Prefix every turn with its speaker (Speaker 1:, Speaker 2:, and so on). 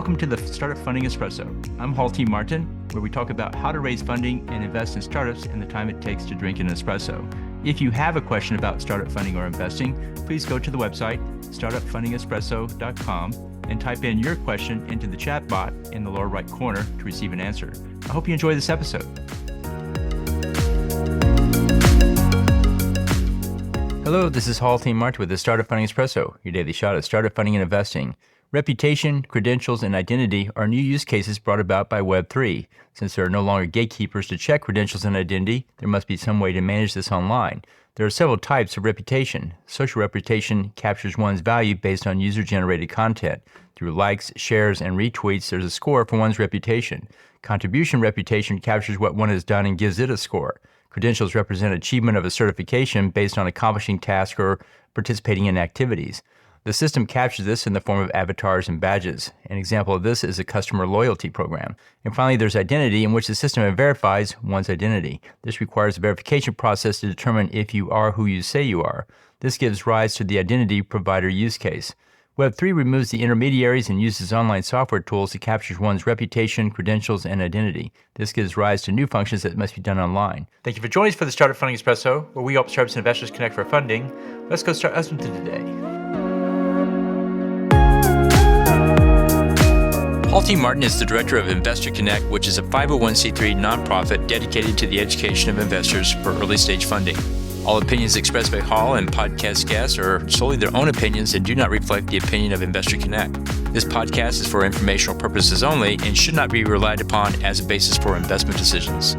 Speaker 1: Welcome to the Startup Funding Espresso. I'm Hall T. Martin, where we talk about how to raise funding and invest in startups and the time it takes to drink an espresso. If you have a question about startup funding or investing, please go to the website, startupfundingespresso.com, and type in your question into the chat bot in the lower right corner to receive an answer. I hope you enjoy this episode. Hello, this is Hall T. Martin with the Startup Funding Espresso, your daily shot at startup funding and investing. Reputation, credentials, and identity are new use cases brought about by Web3. Since there are no longer gatekeepers to check credentials and identity, there must be some way to manage this online. There are several types of reputation. Social reputation captures one's value based on user-generated content. Through likes, shares, and retweets, there's a score for one's reputation. Contribution reputation captures what one has done and gives it a score. Credentials represent achievement of a certification based on accomplishing tasks or participating in activities. The system captures this in the form of avatars and badges. An example of this is a customer loyalty program. And finally, there's identity, in which the system verifies one's identity. This requires a verification process to determine if you are who you say you are. This gives rise to the identity provider use case. Web3 removes the intermediaries and uses online software tools to capture one's reputation, credentials, and identity. This gives rise to new functions that must be done online. Thank you for joining us for the Startup Funding Espresso, where we help startups and investors connect for funding. Let's go start listening to today. Hall T. Martin is the director of Investor Connect, which is a 501c3 nonprofit dedicated to the education of investors for early-stage funding. All opinions expressed by Hall and podcast guests are solely their own opinions and do not reflect the opinion of Investor Connect. This podcast is for informational purposes only and should not be relied upon as a basis for investment decisions.